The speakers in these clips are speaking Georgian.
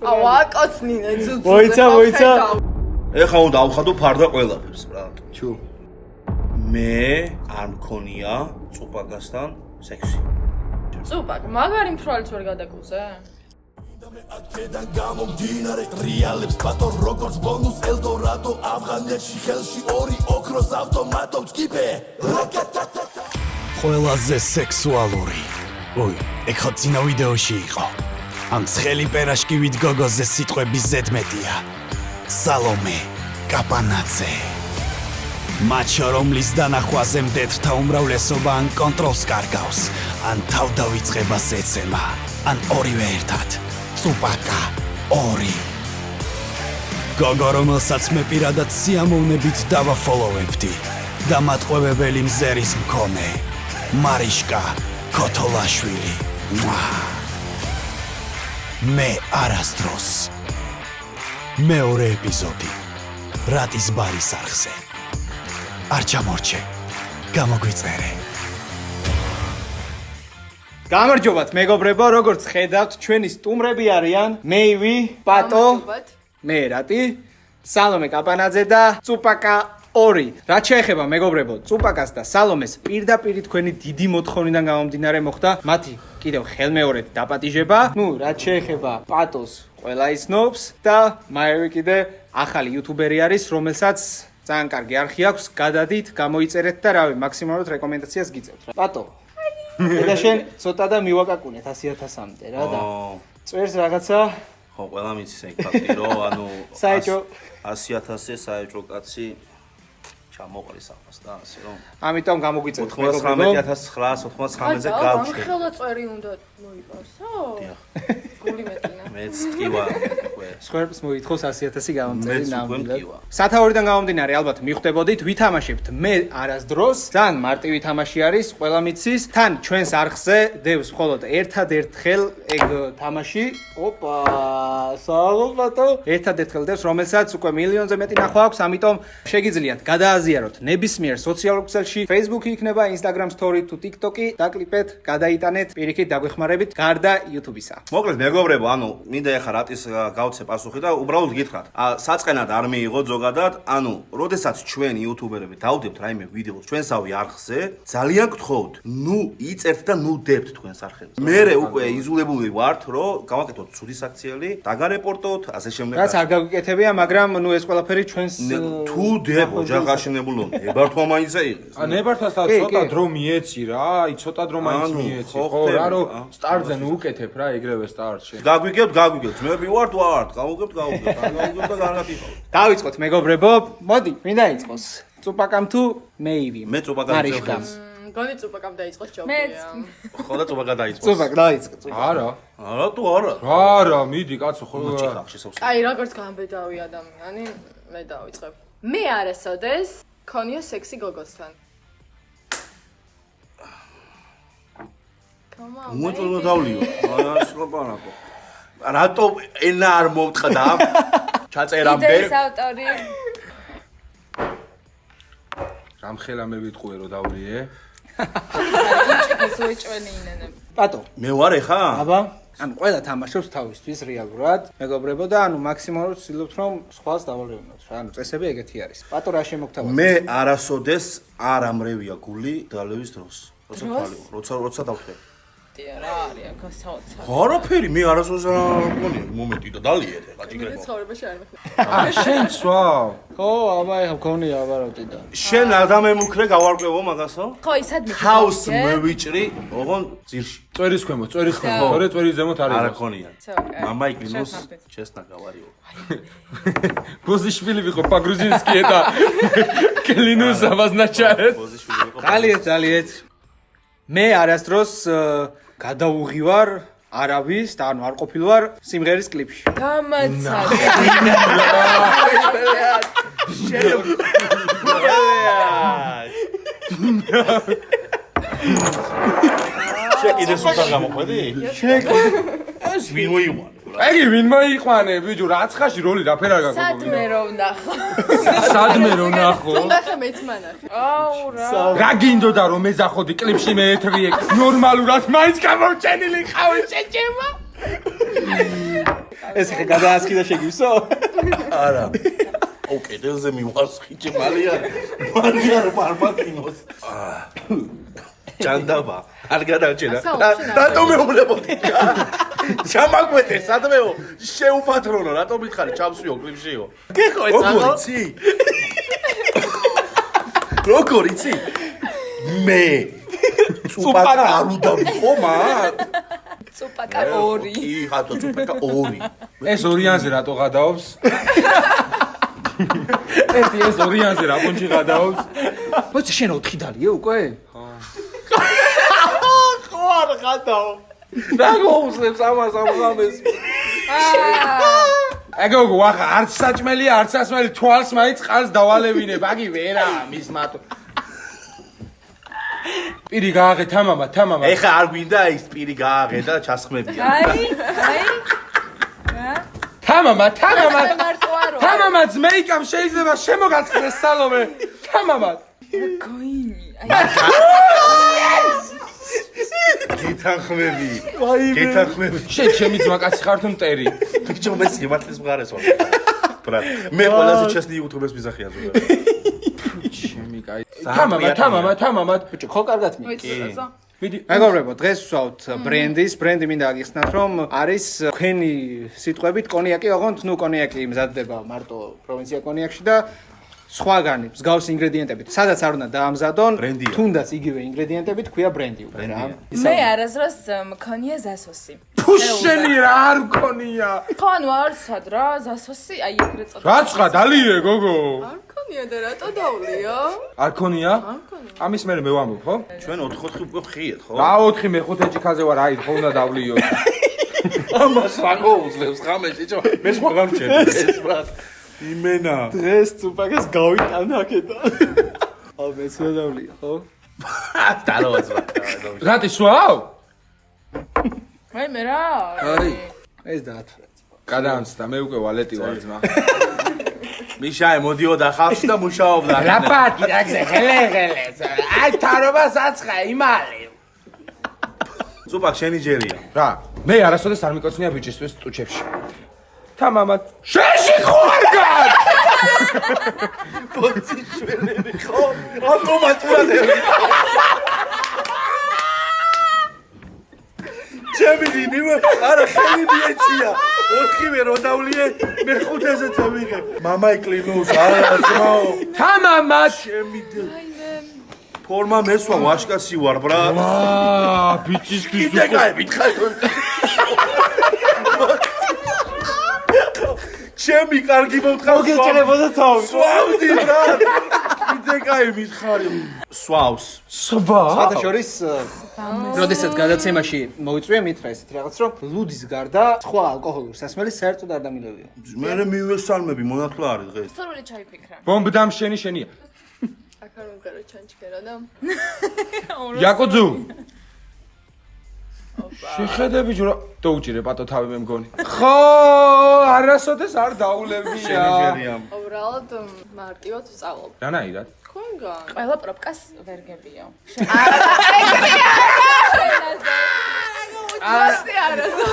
ავაკოცნინე ძუძუ. მოიცა. ეხა უნდა ავხადო ფარდა ყველაფერს რა. ჩუ. მე არ მქონია წუპაკასთან სექსი. წუპაკ, მაგარი მთვრალიც ვერ გადაგუზე? აქედან გამომდინარე რეალებს პატო როგორც ბონუს ელდორადო ავღანეთში ხელში ორი ოქროს ავტომატო ვკიპე ყველაზე სექსუალური ოი ეგ ხო წინა ვიდეოში იყო ამ ცხელი პერაშკივით გოგოზე სიტყვების ზედმეტია სალომე კაპანაძე მაჩო რომლის დანახვაზე მდეთრთა უმრავლესობა ან კონტროლს კარგავს ან თავდავიწყებას ეცემა ან ორივე ერთად Tsupaka Ori გოგო რომელსაც მე პირადად სიამოვნებით დავაფოლოვებდი და მატყუებებელი მზერის მქონე მარიშკა ქოთოლაშვილი მე არასდროს მეორე ეპიზოდი რატის ბარის არხზე არ ჩამორჩე გამოგვიწერე გამარჯობათ მეგობრებო, როგორც ხედავთ, ჩვენი სტუმრები არიან მეივი, პატო, მე რატი, სალომე კაპანაძე და წუპაკა ორი. რაც შეეხება მეგობრებო, წუპაკას და სალომეს პირდაპირ თქვენი დიდი მოთხოვნიდან გამომდინარე მოხდა მათი კიდევ ხელმეორედ დაპატიჟება. რაც შეეხება პატოს ყველა ისნობს და მაევი კიდე ახალი იუთუბერი არის, რომელსაც ძალიან კარგი არხი აქვს, გადადით, გამოიწერეთ და რავი, მაქსიმალურად რეკომენდაციას გიწევთ. პატო და შენ ცოტა და მივაკაკუნეთ 100,000-მდე რა და წერს რაღაცა ხო ყველა მიცის ეგ ფაქტი რომ ანუ საეჭო 100,000 საეჭო კაცი ჩამოყრის ახას და ასე რომ ამიტომ გამოგვიწერეთ 99,999-ზე გავჩერდ ხელა წერი უნდა მოიპარსო გული მეტინა მეც ტკივა სხვებს მოითხოვს 100,000 გამომწერი ნამდვილად სათაურიდან გამომდინარე ალბათ მიხვდებოდით ვითამაშებთ მე არასდროს ძალიან მარტივი თამაში არის ყველა მიცის თან ჩვენს არხზე დევს მხოლოდ ერთადერთხელ ეგ თამაში ოპა სალომატო ერთადერთხელ დევს რომელსაც უკვე მილიონზე მეტი ნახვა აქვს ამიტომ შეგიძლიათ გადააზიაროთ ნებისმიერ სოციალურ ქსელში Facebook-ი იქნება Instagram story თუ TikTok-ი დაკლიპეთ გადაიტანეთ პირიქით დაგვეხმარებით გარდა YouTube-ისა მოკლედ მეგობრებო ანუ მინდა ეხა რატის გავცე პასუხი და უბრალოდ გითხრათ საწყენად არ მიიღო ზოგადად ანუ როდესაც ჩვენ იუთუბერები დავდებთ რაიმე ვიდეოს ჩვენსავე არხზე ძალიან გთხოვთ ნუ იწერთ და ნუ დებთ თქვენს არხებზე მერე უკვე იზოლებული ვართ რომ გავაკეთოთ ცუდი საქციელი დაგარეპორტოთ ასე შემდეგ რაც არ გაგვიკეთებია მაგრამ ნუ ეს ყველაფერი ჩვენს თუ დებ ოჯახაშენებულო ნებართვა მაინც ეიღეს ნებართვასაც ცოტა დრო მიეცი რა აი ცოტა დრო მაინც მიეცი ხო რა რომ სტარტზე ნუ უკეთებ რა ეგრევე სტარტში გაგვიგებთ მე ვივართ გავუგებთ და კარგად იყო დავიწყოთ მეგობრებო მოდი ვინ დაიწყოს წუპაკამ თუ მეივი მე წუპაკამ გონი წუპაკამ დაიწყოს ჯობია ხო და წუპაკა დაიწყოს წუპაკ დაიწყო არა თუ არა არა მიდი კაცო ხო აი როგორც გამბედავი ადამიანი მე დავიწყებ მე არასოდეს ქონია სექსი გოგოსთან მოწონა დავლიო აი სლაპანაკო რატო ენა არ მოვტყდა ჩაწერამდე იდეის ავტორი რამხელა მე ვიტყუე რომ დავლიე ის უეჭვენი ინენები პატო მე ვარ ეხა აბა ანუ ყველა თამაშობს თავისთვის რეალურად მეგობრებო და ანუ მაქსიმალურად ვცდილობთ რომ სხვას დავალევინოთ რა ანუ წესები ეგეთი არის პატო რა შემოგთავაზებთ მე არასოდეს არ ამრევია გული დალევის დროს როცა დავთვე რა არის აქ საოცარი არაფერი მე არასოდეს არ მგონია მომენტი და დალიეთ ეხლა ჯიგრებო ცხოვრებაში არ მეხმარ შენ სვავ ხო აბა ეხა მქონია აბაროტი და შენ ადამემუქრე გავარკვევო მაგასო ხო ისად მიხარ თავს მევიჭრი ოღონ ძირში წვერის ქვემოთ თორე წვერის ზემოთ არის არ ქონია мама იგინოს честно говорю ბოზიშვილი ვიყო პაგრუზინსკი და კლინუს აბაზნაჩარეთ ძალიან მე არასდროს გადაუღივარ არავის და ანუ არ ყოფილვარ სიმღერის კლიპში დამაცადე შეკიდეს უთან გამოყვედი ეს ვინ მოიყვანე ეგი ვინ მოიყვანე ბიჭო რაცხაში როლი რაფერ არ გაგოგო სადმე რომ ნახო სადმე რომ ნახო ნახე მეც მანახე აუ რა რა გინდოდა რომ მეზახოდი კლიპში მე ეთვიე ნორმალურად მაინც გამოვჩენილი ყავი შეჭება ეს ხე გადაასკიდა შეგივსო? არა. ოკედელზე მივასხიჭე მალიან. მალიან მარმაკინოს. ჯანდაბა. არ გადავჭერა. რატომ მეუბნებოდი? ჩამაგვეთე სადმეო შეუფათრონო რატომ მითხარი ჩამსვიო კლიპშიო? გეხო ეს აღოცი? როგორ იცი? მე სუპაკა არ უდავიყო მაგ? Tsupaka 2. კი, ხატო სუპაკა 2. ეს ორიანზე რატო გადაობს? ეს ორიანზე რა პონჩი გადაობს? მოიცა შენ 4 დალიე უკვე? ხო არ გადაო. რა გოუსლებს ამას ამღამეს? ეგო ვახა არც საჭმელია არც ასმელი თვალს მაინც ყანს დავალევინებ აგი ვერა მის მატო პირი გააღე თამამა ეხა არ გვინდა ის პირი გააღე და ჩასხმებია Ai. თამამა მარტო არო. თამამა ძმეიკამ შეიძლება შემოგაწყდეს სალომე თამამა Goini. გითანხმები შენ ჩემი ძმა კაცი ხარ თუ მტერი ბიჭო მე სიმართლის მხარეს ვარ ბრატ მე ყველაზე ჩესნი YouTube-ს მიზახია ზოგადად ჩემი კაი თამამა ბიჭო ხო კარგად მი? Moitsasa. მიდი მეგობრებო, დღეს ვსვავთ ბრენდი მინდა აგიხსნათ, რომ არის თქვენი სიტყვებით კონიაკი, ოღონდ ნუ კონიაკი მზადდება მარტო პროვინცია კონიაკში და სხვაგანი მსგავსი ინგრედიენტებით, სადაც არ უნდა დაამზადონ, ბრენდია. თუნდაც იგივე ინგრედიენტებით ქვია ბრენდი უკვე რა. მე არასდროს მქონია ზასოსი. ფუშენი რა არ მქონია ხო ანუ არსად რა ზასოსი აი ეგრე წოდა. რაცხა დალიე გოგო არ მქონია და რატო დავლიო? არ ქონია მქონია. ამის მერე მე ვამბობ ხო ჩვენ 4-4 უკვე ხიეთ ხო რა 4 მე 5 ჭიქაზე ვარ აი ხო უნდა დავლიო ამას რა გოუძლებს ხამე ბიჭო მე სხვა გამჩერდი ეს ბრატ იმენა დღეს წუპაკას გავიტანა აქედან. აუ მეც ვადავლია, ხო? დალოაც ბრატ რატი სვავ მე რა? აი ეს დაათვრა. გადაამცდა მე უკვე ვალეტი ვარ ძმა მიშაე მოდიოდა ხალხში და მუშაობდა რაპატი რაგზე ღელე აი თარობას აცხა იმალე სუპაკ შენი ჯერია რა მე არასოდეს არ მიკოცნია ბიჭისთვის ტუჩებში თამამად შეში ხوارგან პონცი შვენები ხო ავტომატურად ჩემი დინივე არა ხელი მიეჩია 4-ვე რო დავლიე მე 5-ზე წავიღე мама ეკლინოს არა ძმაო თამამად ჩემი ფორმა მესვა ვაშკაცი ვარ ბრა აა ბიჭისთვის კიდე კაი მითხარ ჩემი კარგი მომთხარ მოგეჭერებოდა თავი. სვავდი ბრა კიდე კაი მითხარი სვავს სვა სათა შორის როდესაც გადაცემაში მოიწვია მითხრა ესეთ რაღაც რომ ლუდის გარდა სხვა ალკოჰოლური სასმელი საერთოდ არ დამილევია. მე მივესალმები მონათლა არის დღეს სრული ჩაიფიქრა. ბომბდამ შენია აქ არ მომყარო ჩანჩქერა და იაკოძუ შეხედები ჯო დაუჭირე პატო თავი მე მგონი ხო არასოდეს არ დაულებია შენიჟერია უბრალოდ მარტივად ვწავლობ. რანაირად თქვენგან ყველა პროპკას ვერ გებიო.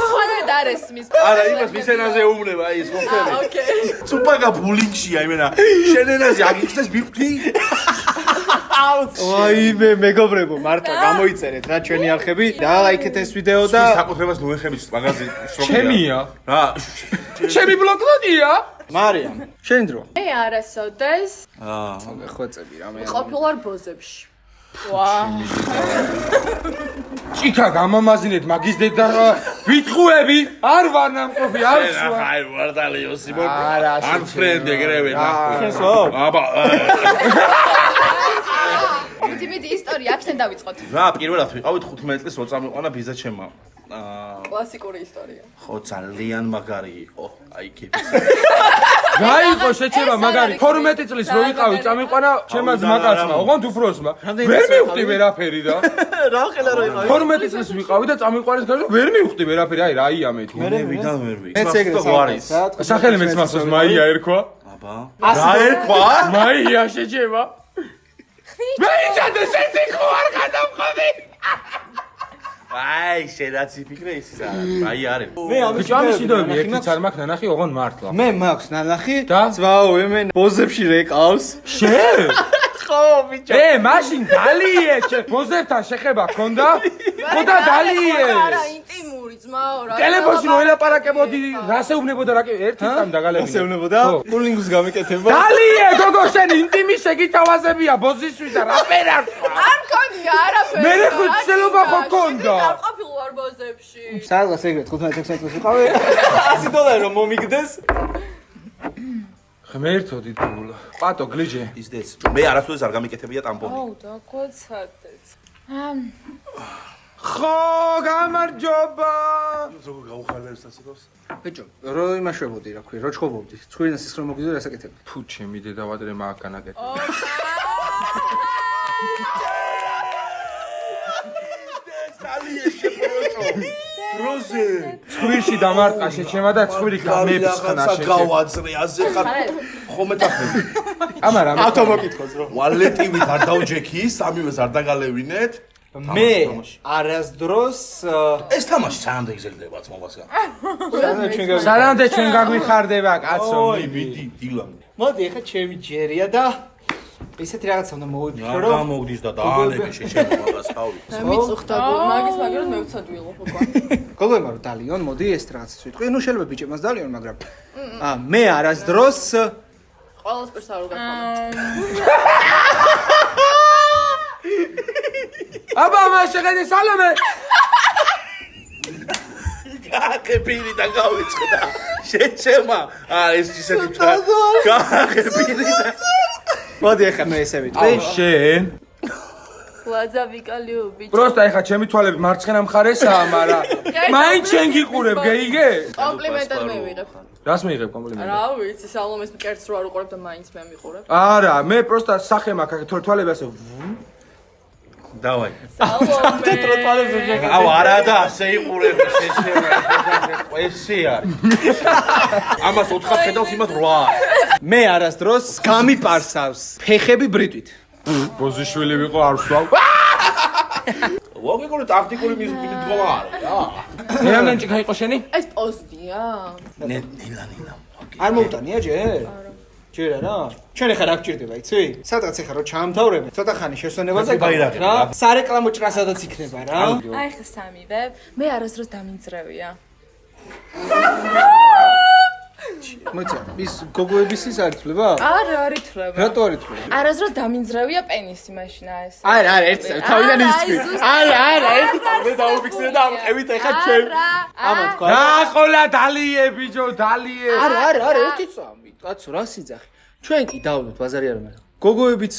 სხვანაირად არ ესმის. არა იმას მისენაზე უმნება აი ეს მოხდები ოკეი. სუპაკა ბულინგშია იმენა შენენაზე აგიხსნეს მივხვდი ვაიმე მეგობრებო, მართლა გამოიწერეთ რა ჩვენი არხები, დაალაიქეთ ეს ვიდეო და საკუთრებას ნუეხებით მაგაზი ჩემია რა ჩემი ბლოკნოტია მარიამ, შენი დრო. მე არასოდეს ხვეწები რა მე. ყოფილვარ ბოზებში. ვა. ჭიქა გამამაზინეთ მაგის დედა ვიტყუები არ ვარ ნამყოფი არ სვა აი ვარდალიო სიმონ არა, ან ფრენდ ეგრევე ნახო შენ სვავ? აბა მიდი ისტორია აქედან დავიწყოთ. რა პირველად ვიყავით 15 წლის რო წამიყვანა ბიზა ჩემმა კლასიკური ისტორია. ხო ძალიან მაგარი იყო აი კეფი გაიყო შეჩება მაგარი 12 წლის რო ვიყავი წამიყვანა ჩემმა ძმაკაცმა ოღონდ უფროსმა ვერ მივხვდი ვერაფერი და რა ხელა რო იყავი? 12 წლის ვიყავი და წამიყვანის გარდა ვერ მივხვდი ვერაფერი აი რა იამეთი მე ვიდან ვერ ვი მეც ეგრე გვარის სახელი მეც მახსოვს მაია ერქვა აბა რა ერქვა მაია შეჩება მე იჩადე შენ ხო არ გადამყავი აი, შედაც იფიქრე ისიც არა. აი არის. მე ბიჭო ამის იდეები ერთიც არ მაქვს ნანახი, ოღონ მართლა. მე მაქვს ნანახი. და? ძვაო, მე ბოზებში რეკავს. შენ? ხო, ბიჭო. მაშინ დალიე, ბოზებთან შეხება გქონდა? ხო და დალიე. არა, ინტიმური ძმაო რა. ტელეფონში რო ელაპარაკებოდი, რასე უნებოდა რა ერთი წამ დაგალები. ასე უნებოდა? კულინგს გამიკეთება. დალიე, გოგო შენ ინტიმი შეგითავაზებია ბოზისთვის და რა პერარსა. არ მქონია არაფერი. მე ხო ცელობა ხო გქონდა. არ ყოფილი ვარ ბოზებში. სადღაც ეგრე 15-16 წელს ვიყავი. $100 რომ მომიგდეს. ღმერთოდი დულა. პატო გლიჯე. ისდეც. მე არასდროს არ გამიკეთებია ტამპონი. აუ დაგვაცადეთ. ხო, გამარჯობა. როგორ გაუხალებს ასეთოს? ბიჭო, რო იმაშვებოდი, რა ქვია, რო ჩხობობდი. ცხვირინას ის რომ მოგიდო რასაკეთებდი. თუ ჩემი დედავადრე მაგ განაკეთე. დალიე შეფროჭო. როზე. ცხვირში დამარტყა შეჩემა და ცხვირი გამებს ხნა შეჩე. გავაძრე ასე ხარ. ხომე თახები. ამარა ავტომოკითხოს რო. ვალეტივით არ დავჯექი, სამივეს არ დაგალევინეთ. მე არასდროს ეს თამაში სანამ იგზელდება ძმობასგან. სანამდე ჩვენ გაგვიხარდება კაცო. ოი, მიდი, დილამ. მოდი ახლა ჩემი ჯერია და ისეთი რაღაცა უნდა მოვიფიქრო რა გამოგდის და დაანები შეჩემო მაგას თავი. მიწუხდა მაგის მაგერად მე ვცად ვილო ხო. გოგოემა რო დალიონ, მოდი ეს რაღაცას ვიტყვი. ნუ შეიძლება ბიჭებმაც დალიონ, მაგრამ მე არასდროს ყველას პერსონალურ გაქონა. აბა მაშეგენი სალომე. გააკეპილი და გავიწყდა. შეჩემა. ეს ისეთი გააკეპილი და მოდი ახლა მე ესე ვიტყვი. შენ ლაძა ვიკალიო ბიჭო. პროსტა ეხა ჩემი თვალები მარცხენა მხარესაა, მაგრამ მაინც შენ გიყურებ, გეიგე? კომპლიმენტად მე ვიღებ. რას მიიღებ კომპლიმენტი? რა ვიცი, სალომეს მკერდს რო არ უყურებ და მაინც მე მიყურებ. არა, მე პროსტა სახე მაქვს, აქ თვალები ასე. დავაი. სალომე. აუ არა და ასე იყურები შეჩემა. ესე არის. ამას 4 ხედავს, იმას 8. მე არასდროს გამიპარსავს ფეხები ბრიტვით. ბოზიშვილი ვიყო არ ვსვავ. ლოგიკური ტაქტიკური მიდგომა არის რა. მე რამდენი ჭიქა იყო შენი? ეს პოსტია. ნილა. არ მოუტანია ჯერ? ჯერ არა? ჩვენ ახლა რა გჭირდება, იცი? სადღაც ახლა რო ჩამთავრებ, ცოტა ხანი შესვენებაზე ბაირაღი, რა. სარეკლამო ჭრასადაც იქნება რა. აი ხა სამივე. მე არასდროს დამინძრევია. მოიცა, ის გოგოების ის არ ითვლება? არა, არ ითვლება. რატო არ ითვლება? არასდროს დამინძრევია პენისი მაშინ ეს. არა, ერთი წამი, თავიდან ისვი. არა, ერთი წამი მე დაუფიქსირე და ამყევით ახლა ჩვენ. ამა თქვა. რა ყოლა დალიე ბიჭო, დალიე. არა, ერთი წამი. კაცო, რა სიძახი. ჩვენ კი დავდოთ ბაზარი არ უნდა. გოგოებიც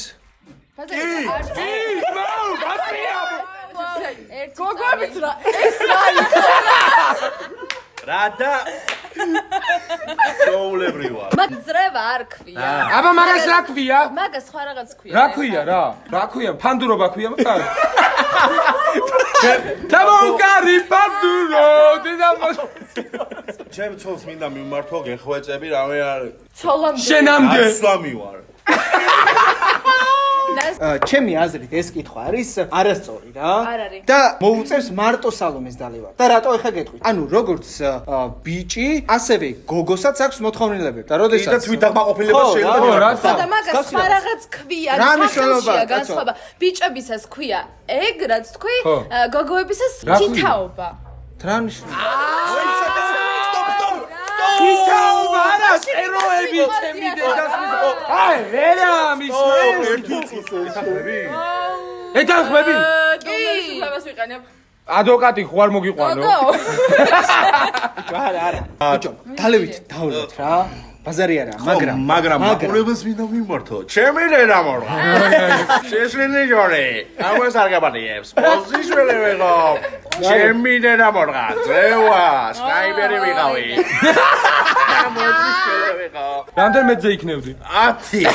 გოგოებიც რა ეს რა რა და შოულებრივ ვარ. მაგ ძრევა არ ქვია. აბა მაგას რა ქვია? მაგას სხვა რაღაც ქვია. რა ქვია რა? რა ქვია? ფანდურობა ქვია მაგას? დამონკარი ფანდურო, დედამო. ჩემ ცოლს მინდა მიმართო გეხვეწები რამე არის. ცოლამდე. შენამდე. ასვამი ვარ. ჩემი აზრით ეს კითხვა არის არასწორი რა. არ არის. და მოუწევს მარტო სალომეს დალევა. და რატო ახლა გეტყვით? ანუ როგორც ბიჭი, ასევე გოგოსაც აქვს მოთხოვნილებები. და როდესაც და თვით დაკმაყოფილებას შეიძლება. რა და მაგას სხვა რაღაც ქვია, რა მნიშვნელობა, სახელშია კაცო? განსხვავება. ბიჭებისას ქვია ეგ, რაც თქვი, ხო. გოგოებისას რა ქვია? თითაობა. რა ნიშნავს? თითაობა არა, წეროები ჩემი დედას. აი, ვერა მისმენს. ეთანხმები? კი. ფლებას ვიყენებ. ადვოკატი ხوار მოგიყვანო. არა. ბიჭო, დალევით დავლოთ რა. ბაზარი არა, მაგრამ მაყურებელს მინდა მიმართო. ჩემი დედა მორა. შეშლილი ჯორი. ამას არ გაბადიებს. პოზიშველი ვიყო. ჩემი დედა მორა. ძევა, სნაიპერი ვიყავი. პოზიშველი ვიყო. რამდენი მეძე იქნებდი? 10.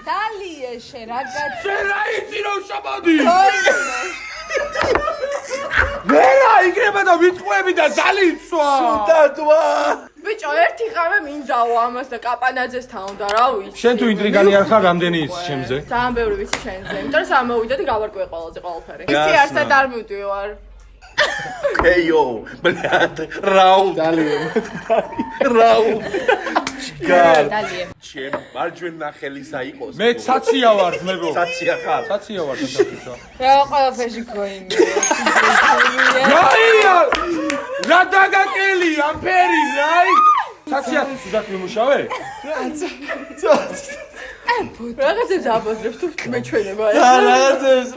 დალიე შენ რა გაც. შენ რა იცი რომ შაბადი? ვერა იქნება და ვიტყვები და ძალიცვა. დადვა. ბიჭო, ერთი ხამე მინდაო ამას და კაპანაძესთან უნდა რა ვიცი. შენ თუ ინტრიგანი არ ხარ რამდენი იცი ჩემზე? ძალიან ბევრი ვიცი შენზე. იმიტომ რომ სამოვიდა და გავარკვე ყველაზე ყველაფერი. ისი არსად არ მივდივარ. კეიო, ბლად, რაუნდ. რაუნდ. დალია. ჩემ მარჯვენა ხელისა იყოს. მე ცაცია ვარ ძმებო. საცია ხარ. ცაცია ვარ თვითონ. რა ყველაფერში გოინი. რაია! რა დაგაკელი ამფერი რაი? ცაცია სულად მიმუშავე? რაღაცებს აბაზრებს თუ მეჩვენება. რაღაცებს,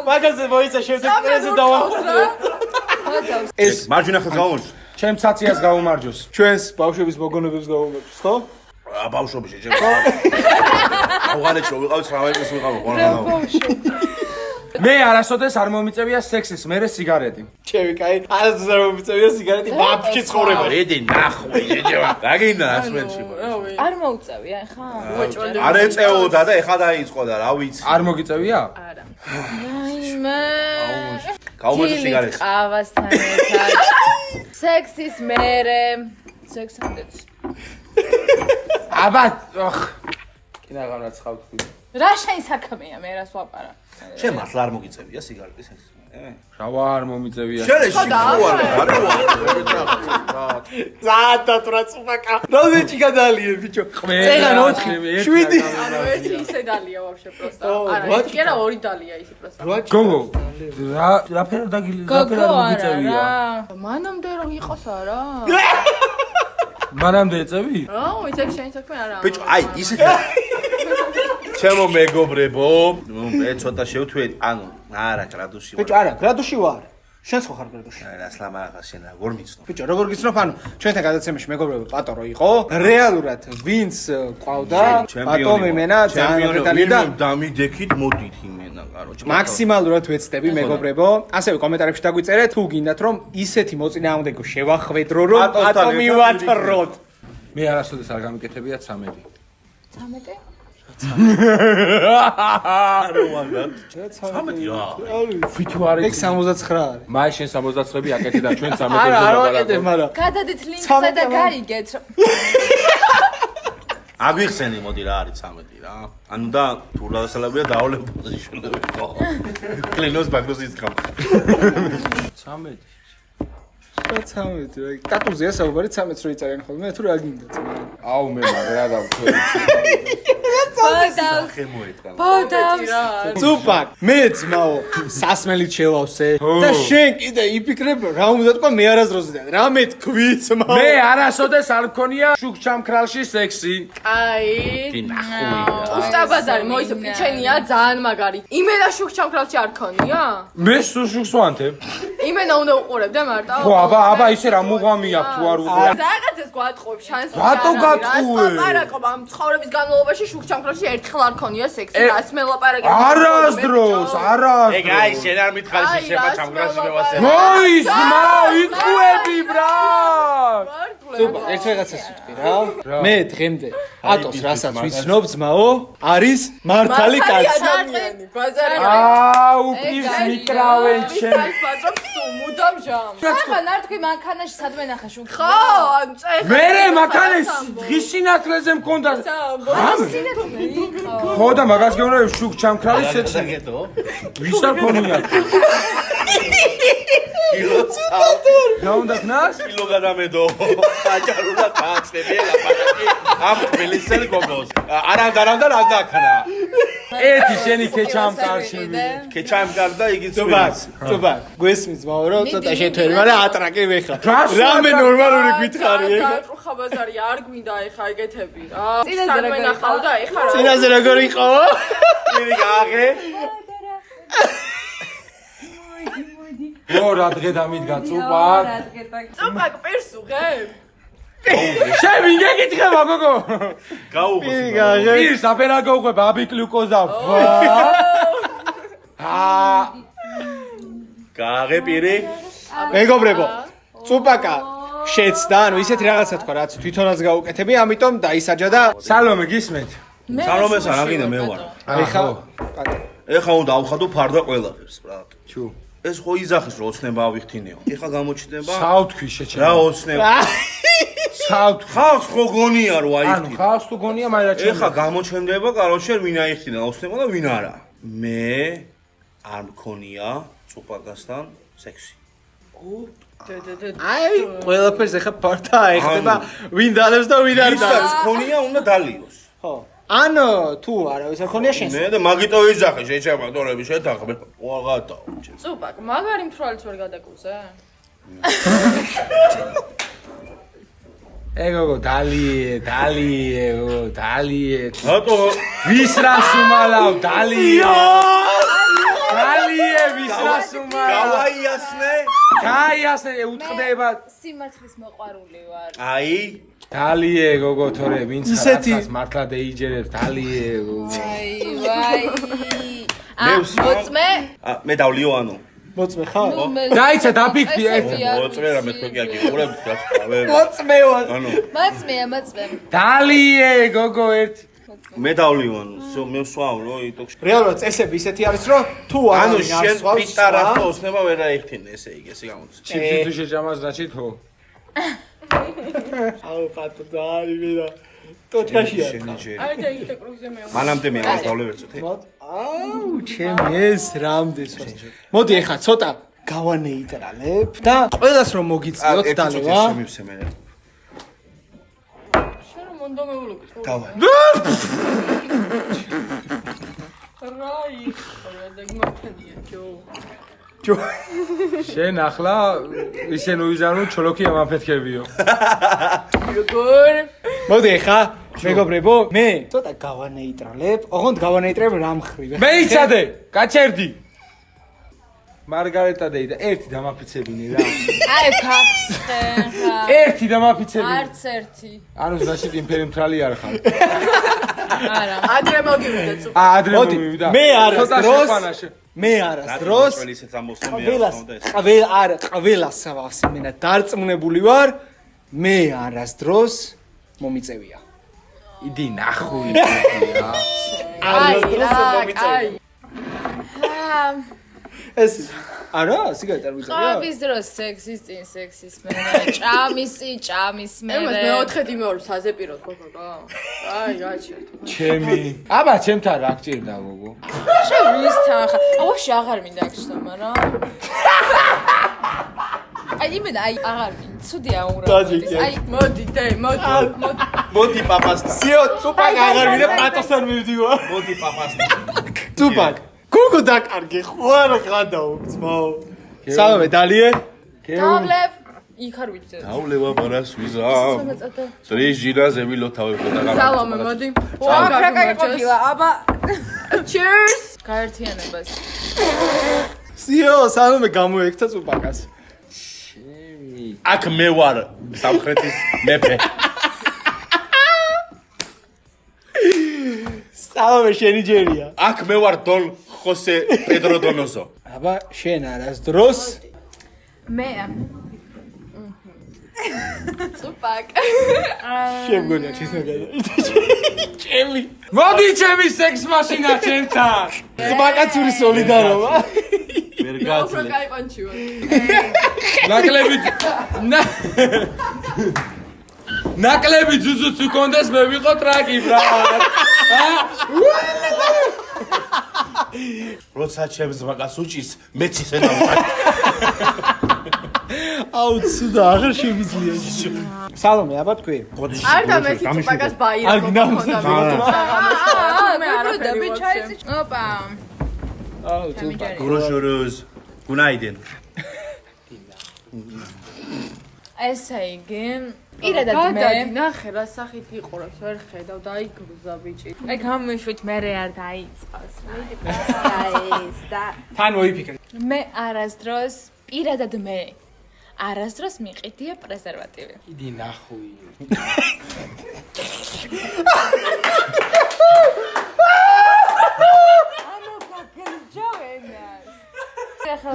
მაგაზე მოიცა შემდეგ პრეზიდენტ დავახურე. ეს მარჯვენა ხელს გავუმარჯვე. ჩემ ცაციას გაუმარჯოს. ჩვენს ბავშვების მოგონებებს გავუმარჯოს, ხო? ბავშვობაში ჩემ. ავღანეთში ვიყავით 19 წელს ვიყავ ყველა. მე არასოდეს არ მომიწევია სექსის, მერე სიგარეტი. ჩემი კაი, არასდროს არ მომიწევია სიგარეტი, ვაფშე ცხოვრება. რედი ნახვი შეჯება. დაგინდა ასმენში. არ მოუწევია ხა? არ ეწეოდა და ეხა დაიწყო და რა ვიცი. არ მოგიწევია? არა. რაიმე. გაუმარჯოს სიგარეტს. ყავასთან ერთად. სექსის მერე. სექსამდეც. აბა, ოხ. კიდე აღარაცხავთ თქვი. რა შენ საქმეა მე რას ვაპარა? შენ მართლა არ მოგიწევია სიგარეტის ეს? რავა არ მომიწევია. შენ ეს შეხوار ზადად რა წუპაკა. როდეჭი გადაალიე ბიჭო. წეგან 4, 7. ანუ ერთი ისე დალია ვაფშე პროსტა. არა, ერთი კი არა ორი დალია ისე პროსტა. გოგო, რა ფერა დაგილი, რა ფერა არ მომიწევია? მანამდე რომ იყოს არა? მანამდე ეწევი? რა, ვიცი შენ საქმე არა. ბიჭო, აი ისეთი ჩემო მეგობრებო, მე ცოტა შევთვეთ, ანუ არა გრადუსი ვარ. ბიჭო, არა, გრადუსი ვარ. შენც ხო ხარ გრადუსი? რა სლამაღა შენ როგორ მიცნო? ბიჭო, როგორ გიცნობ, ანუ ჩვენთან გადაცემაში მეგობრები პატორო იყო. რეალურად ვინც ყავდა, პატო მემენა ძალიან მეტალი და დამიდექით მოდით იმენა, კაროჩ. მაქსიმალურად ვეცდები მეგობრებო. ასევე კომენტარებში დაგვიწერეთ, თუ გინდათ რომ ისეთი მოწინააღმდეგო შევახვედრო, რომ პატო მივათროთ. მე არასოდეს არ გამიკეთებია 13. 13? არა ვაგა. 13 რა. ფიჩო არ ეგ 69 არის. მაი შენ 69-ები აკეთე და ჩვენ 13-ები არა, არ ვაკეთებ, მაგრამ გადადით ლინკსა და გაიგეთ. აგვიხსენი მოდი რა არის 13 რა. ანუ და თუ რაღაცალებია დაავლებულზე შვილები ხო. კლინოს ბაგროს იცხავ. 13. 13 რა. ტატუზეა საუბარი 13 რო იწერენ ხოლმე, თუ რა გინდა ძმა. აუ მე მაგრა დავწვევ. ბოდავს. ხემოეთქა. ბოდავს. ცუპაკ, მე ძმაო, სასმელით შევავსე და შენ კიდე იფიქრებ რა უნდა თქვა მე არასდროს და რა მე თქვი ძმაო. მე არასოდეს არ მქონია შუქჩამქრალში სექსი. აი. დინახუი. უსტაბაზარი მოიცე პიჩენია ძალიან მაგარი. იმენა შუქჩამქრალში არ ქონია? მე შუქს ვანთებ. იმენა უნდა უყურებდა მარტო? ხო, აბა ისე რა მუღამი აქვს თუ არ უყურებ. რაღაცას გვატყობ შანსი. რატო გატყუე? ლაპარაკობ ამ ცხოვრების განმავლობაში შუქჩამქრალში ერთხელ არ ქონია სექსი. რას მე ლაპარაკობ? არასდროს. ეგ აი შენ არ მითხარი შეება ჩამგრაში მევასე. მოისმა, იტყუები ბრა. ცუპაკ, ერთ რაღაცას ვიტყვი რა. მე დღემდე ატოს რასაც ვიცნობ ძმაო, არის მართალი კაცი. ადამიანი, ბაზარი. აუ, პირს მიკრავენ შენ. მუდამ ჟამ. ახლა ნარტქვი მანქანაში სადმე ნახე შუქს. ხო, წეხ. მერე მანქანას დღის სინათლეზე მქონდა. ხო და მაგას გეუბნები შუქ ჩამქრალი სექსი. ვის არ ქონია? რა უნდა ქნას? კილო გადამედო. აჭარულა დააწყები ლაპარაკი. ამ თბილისელ გოგოს. არანდარანდა რა დაქნა. ერთი შენი ქეჩამს არ შევიდე. ქეჩამ გარდა იგი ცუპაკ, წვინის. ცუპაკ, გვესმის ძმაო, რომ ცოტა შეთვერი, მაგრამ ატრაკე ვეხლა. რას რამე ნორმალური გითხარი ეხლა. დატრუხა ბაზარი არ გვინდა ეხა ეგეთები რა. წინაზე როგორ ნახავ და ეხა რა. წინაზე როგორ იყო? იგი გააღე. ო რა დღე დამიდგა წუპაკ. წუპაკ პირს უღებ? შენ ვინ გეკითხება გოგო? გაუღოს. პირს აფერა გაუღებ აბიკლიკოზა. გააღე პირი. მეგობრებო, წუპაკა შეცდა, ანუ ისეთი რაღაცა თქვა, რაც თვითონაც გაუკეთები, ამიტომ დაისაჯა და სალომე გისმენთ. სალომეს არ აგინდა მე ვარ. აი ხა ეხა უნდა ავხადო ფარდა ყველაფერს, ბრატ. ჩუ. ეს ხო იძახის რომ ოცნება ავიხთინეო. ეხა გამოჩნდება საუთქვის შეჩერება. რა ოცნება? საუთქვის. ხალხს ხო გონია რომ ანუ აიხთინე. ხალხს თუ გონია მაგრამ რა ეხა გამოჩნდება, კაროჩე ვინ აიხთინა ოცნება და ვინ არა. მე არ მქონია წუპაკასთან სექსი. აი, ყველაფერს ეხა პარტა ეხება, ვინ დალევს და ვინ არ ვისაც დალევს. მქონია უნდა დალიოს. ხო. ან თუ არავის არ ხონია შენს. მე და მაგიტო იძახე შეჭება დორები შეთანხმე. ვაღატაო. წუპაკ, მაგარი მთვრალიც ვერ გადაგუზე? ეგოგო დალიე, დალიე. რატო ვის რას უმალავ, დალიე. დალიე, ვის რას უმალავ. გავაიასნე? გაიასე უთყდება. სიმართლის მოყვარული ვარ. აი, დალიე გოგო თორე ვინც ისეთი. ხარას მართლა დაიჯერებს დალიე გოგო. ვაი. მოწმე? მე დავლიო ანუ. მოწმე ხარ? დაიცა დაფიქდი მოწმე რა მე თქვენ კი აგიყურებთ რა ვე. მოწმეო. ანუ მოწმეა, მოწმე. დალიე გოგო ერთი. მე დავლიო ანუ მე ვსვავ რომ იტოქში. რეალურად წესები ისეთი არის რომ თუ ანუ არ შენ პიტარას და ოცნება ვერ აიხთინე ესე იგი ესე გამოდის. ჩიფსი თუ შეჭამას რაჭით ხო? აუ პატო დაარი ვიდა. ტოჩკაშია. არ დაიხტე კრუგზე მე. მანამდე მე ამას დავლევერცოთ. აუ, ჩემი ეს რამდენს ვარ. მოდი ეხა ცოტა გავანეიტრალებ და ყველას რომ მოგიწიოთ დალევა. შემივსე მე. შენ რომ მონდო მეულოკი. დავა. რაი, და გმართენია ჯო. შენ ახლა ისე ნუიზანო ჩოლოქი ამაფეთქებიო. როგორ? მოდი ეხა მეგობრებო, მე ცოტა გავანეიტრალებ. ოღონდ გავანეიტრალებ რამ ხრივ. მეიცადე, გაჩერდი. მარგარეტა დეიდა, ერთი დამაფიცებინე რა. აი ფაქტს ხერხა. ერთი დამაფიცებინე. არც ერთი. ანუ ზაშით იმფერი მთრალი არ ხარ. არა. ადრე მოგივიდა წუპაკ. ადრე მოდი, მომივიდა. მე არას ცოტა დროს. შეყვანაში. მე არას დროს ჩვენ ისეც ამოსვლა მე ყველას ახსოვდა ეს. ყველას ავახსენე დარწმუნებული ვარ მე არას დროს მომიწევია. იდი ნახული. აი, აი. ეს არა, სიგარეტა არ ვიწევია? ყავის დროს სექსის წინ სექსის მერე, ჭამის ემას მერე. მეოთხედ იმეორ საზეპიროთ გოგო. აი, გაჩერდა. ჩემი. აბა ჩემთან რა გჭირდა გოგო? შენ ვისთან ხარ? აუში აღარ მინდა აქშტო, მაგრამ აი იმენა აი აღარ მინდა. ცუდია უბრალოდ. აი მოდი, დე, მოდი. მოდი პაპასთან. სიო, წუპაკ აღარ ვიდა პატოსთან მივდივარ. მოდი პაპასთან. წუპაკ, გოგო დაკარგე, ხო არ ხადაო, ძმაო. სალამე დალიე. დავლებ. იქ არ ვიცი. დავლევა პარას ვიზავ. ტრიში ჯირაზე ვილო თავებდა და გამო. სალამე, მოდი. აფრაკა იყოფილა, აბა Cheers. გაერთიანებას. სიო, სალამე გამოეკთა წუპაკას. აქ მე ვარ სამხრეთის მეფე. სალამე შენი ჯერია. აქ მე ვარ დონ ხოსე პედრო დონოზო. აბა შენ არას დროს მე წუპაკ. შემგონია შესაგადა. ჩემი მოდი ჩემი სექს მაშინა ჩემთან. წუპაკაცური სოლიდარობა. ვერ უფრო გაძლე. кай პანჩი ვარ. ნაკლები ნაკლები ძუძუც უკონდეს მე ვიყო ტრაკი ბრატ. როცა ჩემს მაგას უჭის მეც ისე დავხარ. აუ ცუდა აღარ შეგიძლია. სალომე აბა თქვი. არ და მე წუპაკას ბაირა არ გინდა მე არა და ბიჩაიცი. ოპა. აუ ცუდა. გუროშოროს გუნაიდენ. ესე იგი, პირადად მე ნახე რა სახით იყურებს, ვერ ხედავ და აი გზა ბიჭი. აი გამიშვით მე არ დაიწყოს. ეს და თან მოიფიქრე. მე არასდროს პირადად მე არასდროს მიყიდია პრეზერვატივი. იდი ნახული. ანუ გაგჯოვენას. ახლა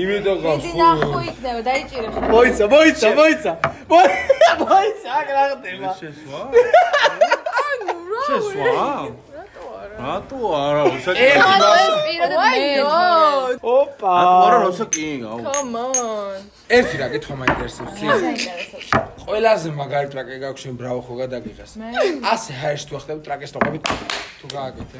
იმიტომ გავს იდი ნახო იქნება დაიჭირე ხა. მოიცა. მოიცა, აგ რა ხდება. შესვა? შესვა? რატო არა? რატო არა რუსაკი ეს პირადად მე ოპა არა რუსაკი აუ come on ერთი რა კითხვა მაინტერესებს ყველაზე მაგარი ტრაკი გაქვს შენ ბრავო ხო გადაგიღეს ასე ჰაერს თუ ახდები ტრაკის თოყებით თუ გააკეთე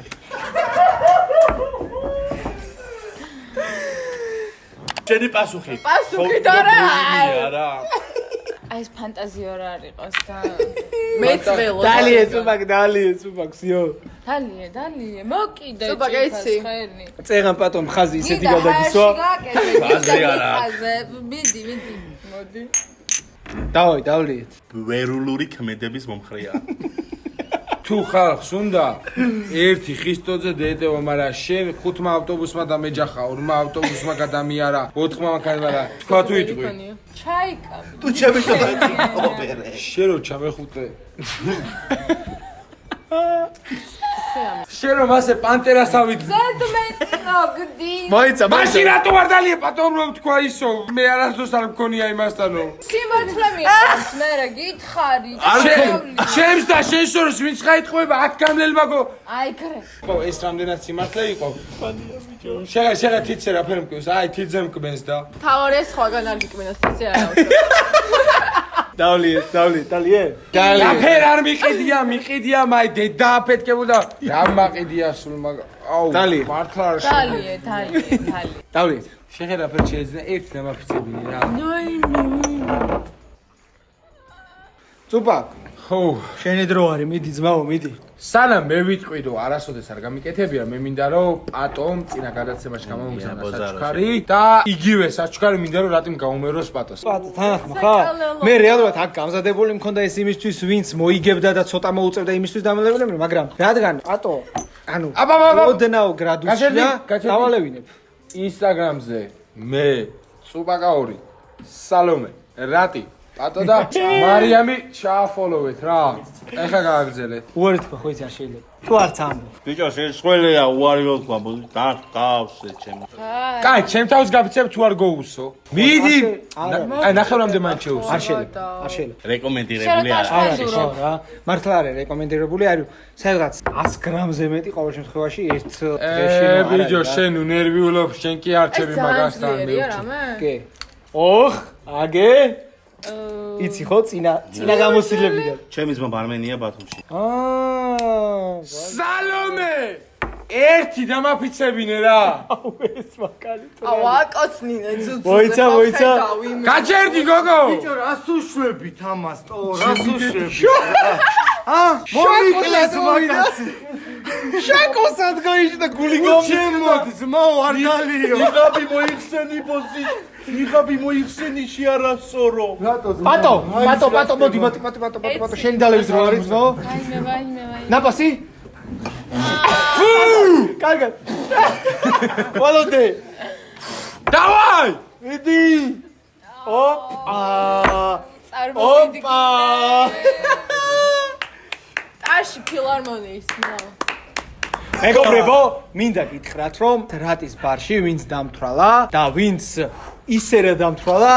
შენი პასუხი პასუხით არა არა აი ეს ფანტაზია რა არ იყოს და მეც ველო დალიე სუპაკ სიო დალიე მოკიდე სუპაკ, იცი? წეღან პატონ ხაზი ისეთი გადაგისვა ხაზი არა. მიდი მოდი დავლიეთ ვერულური ქმედების მომხრეა თუ ხალხს უნდა ერთი ხისტოძე დეტევა, მაგრამ შენ 5 ავტობუსმა დამეჯახა, 2 ავტობუსმა გადამიარა, 4 მანქანმა რა. თქვა თუ იტყვი. ჩაიკა თუ ჩემი ოპერე შენ რო ჩამეხუტე. შენ რომ ასე პანტერას ავიდგე. ზედმეტი მოგდი მოიცა მაშინ რატო არ დალიე პატონო თქვა ისო მე არასდროს არ მქონია იმასთანო. სიმართლე მიყვარს მე რა გითხარი შენს და შენ შორის ვინც ხაიტყვება აქ გამლელბაგო. აი კრე ხო ეს რამდენად სიმართლე იყო? შეგა თიცე რა ფერ მკბენს? აი თიძე მკბენს და. თავარი სხვაგან არ გიკმენას ისე არა უშო დავლიეთ დალიე და ფერ არ მიყიდია მაი დედა აფეთქებოდა რა მაყიდია სულ მაგ აუ დალიე. მართლა არ დალიე დავლიეთ შეხედა ფერ შეიძლება ერთ დამაფიცებინი რა სუპაკ ხო შენი დრო არის მიდი ძმაო მიდი სანამ მე ვიტყვი რომ არასოდეს არ გამიკეთებია მე მინდა რომ პატომ წინა გადაცემაში გამომიგზავნა საჩქარი და იგივე საჩქარი მინდა რომ რატომ გაუმეროს პატოს პატო თანახმა ხარ მე რეალურად აქ გამზადებული მქონდა ეს იმისთვის ვინც მოიგებდა და ცოტა მოუწევდა იმისთვის დამალევინებ მაგრამ რადგან პატო ანუ ოდნავ გრადუსია დავალევინებ ინსტაგრამზე მე სუპაკაური სალომე რატი პატო და მარიამი ჩააფოლოვეთ რა ეხა გააგრძელეთ უარი თქვა ხო იცი არ შეიძლება თუ არც ამბობ ბიჭო შეშველია უარი რო თქვა დავსე ჩემი კაი ჩემ თავს გაფიცებ თუ არ გოუსო მიდი აი ნახევრამდე მან შეუსო არ შეიძლება რეკომენდირებული არა ხო რა მართლა არის რეკომენდირებული არის სადღაც 100 გრამზე მეტი ყოველ შემთხვევაში ერთ დღეში ბიჭო შენ უნერვიულობ შენ კი არჩევი მაგასთან მე კი ოხ აგე იცი ხო წინა გამოსილებიდან ჩემი ძმა ბარმენია ბათუმში სალომე ერთი დამაფიცებინე რა აუ ეს მაგარი აუ აკოცნინე ძუძუ მოიცა გაჭერდი გოგო რას უშვებით ამას თო რას უშვებით მომიკლეს მაგაცი შაკოსად გაიჭდა გული ჩემოდი ძმაო არ გალიო იღაბი მოიხსენი შეარასორო პატო მოდი შენი დალევის რო არის ძმაო ვაიმე ნაპასი კარგად ყოლოდე დავაი მიდი ოპა წარმოვიდგინე ტაში ფილარმონიის მეგობრებო მინდა გითხრათ რომ რატის ბარში ვინც დამთვრალა და ვინც ისე რა დამთვრალა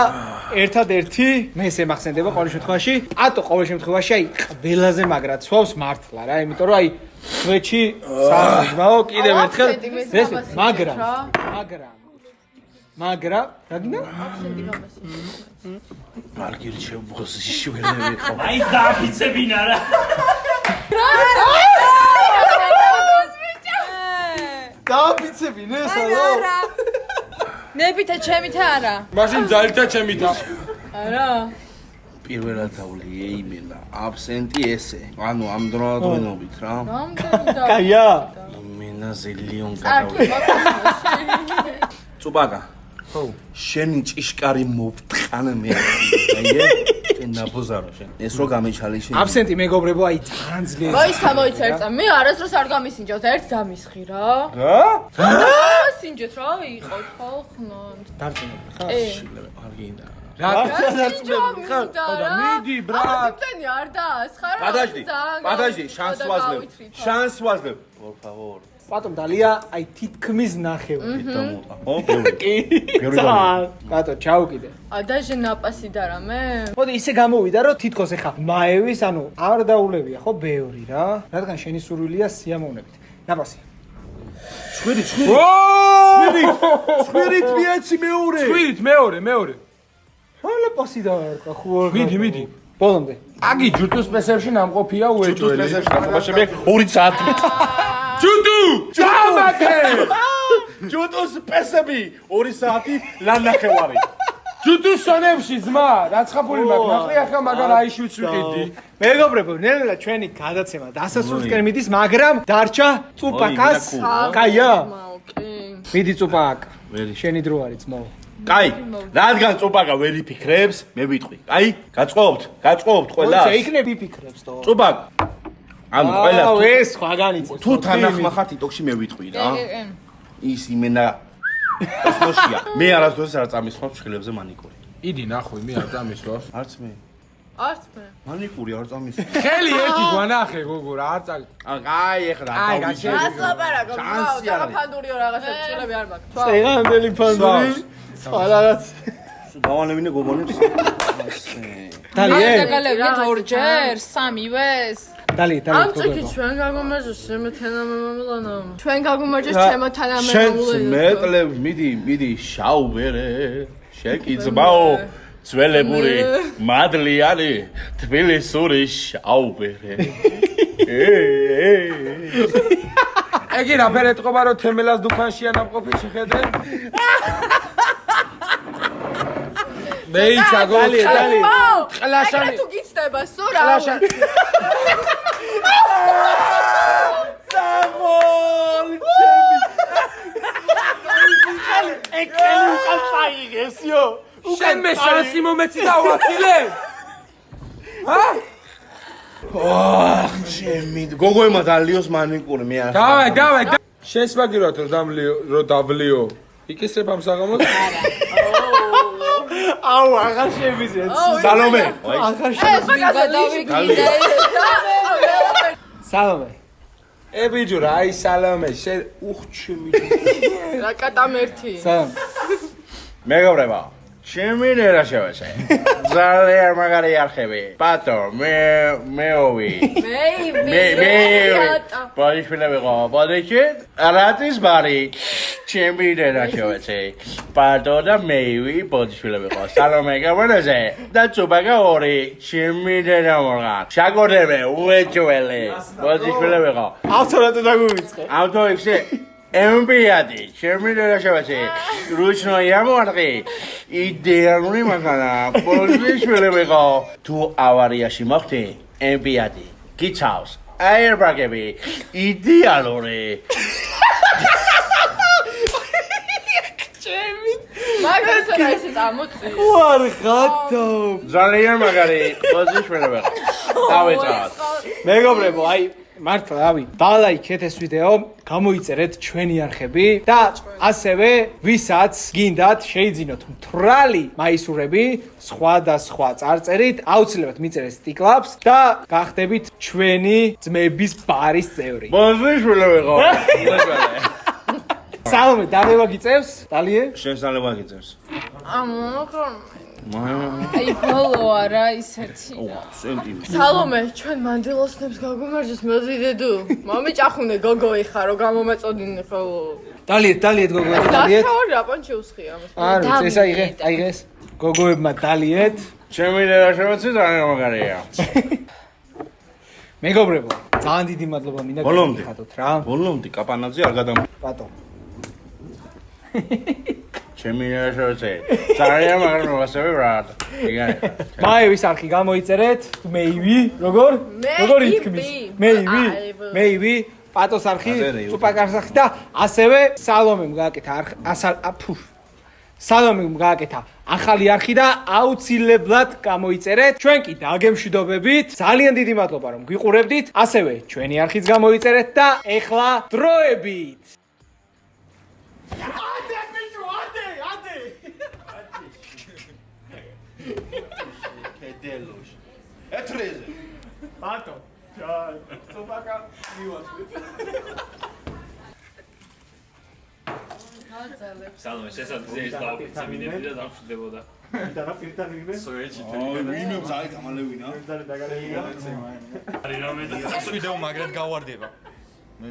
ერთადერთი მე ესე მახსენდება ყოველ შემთხვევაში პატო ყოველ შემთხვევაში აი ყველაზე მაგრად სვავს მართლა რა იმიტომ რომ აი სვეჩი სამიზმაო კიდევ ერთხელ ეს მაგრამ რა გინდა არ გირჩევ ბოსი შველები ხო აი დააფიცებინა რა დააფიცებინე სალო ნებითა ჩემითა არა მაშინ ძალითა ჩემითა არა პირველად დავლი ეიმელა აბსენტი ესე ანუ ამ დროადვინობით რა კაია იმენა ზელიონ გადავი წუბაკა ხო შენი ჭიშკარი მოვტყან მე აიე შენ ნაბოზარო შენ ეს რო გამეჩალი შენ აბსენტი მეგობრებო აი ძალიან ძლიერი მოიცა ერთა მე არასდროს არ გამისინჯავთ ერთ დამისხი რა რა სინჯეთ რა ვიყოთ ხოლხნო დარწმუნებული ხარ არ გინდა რა ხარ მიდი ბრატ ტენი არ დაასხარ подожди შანს ვაძლებ por favor პატომ დალია აი თითქმის ნახევარი დამოტა ხო ბევრი პატო ჩაუკიდე ადაჟე ნაპასი და რამე მოდი ისე გამოვიდა რომ თითქოს ეხა მაევის ანუ არ დაულევია ხო ბევრი რა რადგან შენი სურვილია სიამოვნებით ნაპასი. 7 მეცი მეორე. 7 მეორე. ჰალა პასი დაარყა ხო. მიდი. ბოლომდე. აგი ჯუტუს სპეცებში ნამყოფია უეჭველი. ნამყოფია 2 საათი. ჯუტუ! ჯამაკე! ჯუტუს პესები 2 საათი ლანახევარი. ჯუტუს სონებში ძმა, რაცხაფული მაქვს, ნახე ახლა მაგარ აიშვიც ვიყიდი. მეგობრებო, ნელ-ნელა ჩვენი გადაცემა დასასრულისკენ მიდის, მაგრამ დარჩა წუპაკას. კაია? მიდი წუპაკ. შენი დრო არის ძმაო. კაი, რადგან წუპაკა ვერ იფიქრებს, მე ვიტყვი. კაი, გაწყობთ ყველას. მოიცა იქნებ იფიქრებს თო. წუპაკ. ანუ ყველას აუ ეს სხვა განიცე. თუ თანახმახარ TikTok-ში მე ვიტყვი რა. ის იმენა კოსმოსია. მე არასდროს არ წამისვამს შხილებზე მანიკური. იდი ნახვი, მე არ წამისვლავს. არც მე. არც მე. მანიკური არ წამისვამს. ხელი ერთი გვანახე გოგო რა არ წაგ. კაი, ეხლა დავიჭერ. ასლაპარაკო, შანსი არ არის. ფანდურიო რაღაცა ჭილები არ მაქვს. წეღანდელი ფანდური. სხვა რაღაც. დავანებინე გოგონებს. დალიე. დაგალევდით ორჯერ, სამივეს. დალიე. ამ წიქი ჩვენ გაგუმარჯოს ჩემო თანამემამულანო. ჩვენ გაგუმარჯოს ჩემო შენც თანამემამულანო. მეტლებ მიდი შაუბერე. შეკიძბაო ძველებური მადლიანი თბილისური შაუბერე. ეგი რა ფერეთყობა რომ თემელას დუქანშია ნამყოფი შეხედე? მეიცა დალიე. ყლაშანი. თუ გიცდება სურა. ეკელი უკან წაიღესიო. შენ მე შანსი მომეცი და ვაცილე? ჰა? ჩემი გოგოემა დალიოს მანიკური მე არ. დავაი. შენს მაგიროთ რომ დავლიო. იკისრებ ამ საღამოს? აუ აღარ შემიძლია. სალომე. აღარ ეს შემიძლია. გადავიგიდე. სალომე. ებიჯო რა აი სალომე შენ უხჩემი. რა კატამერთი. სალომე. მეგობრებო, ჩემი რა შევეცე. ძალიან მაგარი არხები. პატო, მეოვი. მე ბოდიშვილებიღო, ბოდიში, რატის ბარი. ჩემი რა შევეცე. პატო და მეივი ბოდიშვილებიღო. სალომე გამონაზე და წუბაკა ორი. ჩემი რა მორგა. შაგორდები უეჭველი. ბოდიშვილებიღო. ავტორატო დაგვივიწყე. ავტო ექსე ემბიადი, ჩემი რა შევეცე. რუჩნო იამორყი. იდეალური მაგანა. ბოდიშვილებიღო. თუ ავარიაში მოხდი, ემბიადი. გიცავს. აერბაგები. იდეალური. მაგას რა ისე წამოწი. ვარ ხათო. ძალიან მაგარი ბოდიშვილებიღო. დავეწავთ. მეგობრებო, აი მართლა რავი, დალაიქეთ ეს ვიდეო, გამოიწერეთ ჩვენი არხები და ასევე ვისაც გინდათ შეიძინოთ მთვრალი მაისურები სხვადასხვა წარწერით, აუცილებლად მიწერეთ სტიკლაპს და გახდებით ჩვენი ძმების ბარის წევრი. ბოდიშვილებიღო. სალომე, დალევა გიწევს? დალიე? შენ სალევა გიწევს. აი ბოლოა რა ისეთი. სენტიმეტრი. სალომე, ჩვენ მანდილოსნებს გაგუმარჯოს მოზიდედუ. მომიჭახუნე გოგო იხა რომ გამომეწოდინე ხოლო. დალიეთ გოგო, დალიეთ. დახოვარ რა პონჩი უსხია ამას. არ ვიცი, ეს აიღეს. გოგოებმა დალიეთ. ჩემი რა შევეცე ძალიან მაგარია. მეგობრებო, ძალიან დიდი მადლობა მინდა ბოლომდე. გიხადოთ რა. ბოლომდე კაპანაძე არ გადამ. ბატო. ჩემი რა შევეცე. ძალიან მაგარი მოსავე რა. იგივე. მაევის არხი გამოიწერეთ, მეივი, როგორ? როგორ ითქმის? მეივი, პატოს არხი, წუპაკას არხი და ასევე სალომემ გააკეთა სალომემ გააკეთა ახალი არხი და აუცილებლად გამოიწერეთ. ჩვენ კი დაგემშვიდობებით. ძალიან დიდი მადლობა რომ გვიყურებდით. ასევე ჩვენი არხიც გამოიწერეთ და ეხლა დროებით. კედელოშ. ეთრეზე. ბატო. წუპაკა მივაწყეთ. სალომე შესაძლოა დავფიცებინები და დავშვდებოდა. ვინმე ზაი გამალევინა. არის რამე და ვიდეო მაგრად გავარდება. მე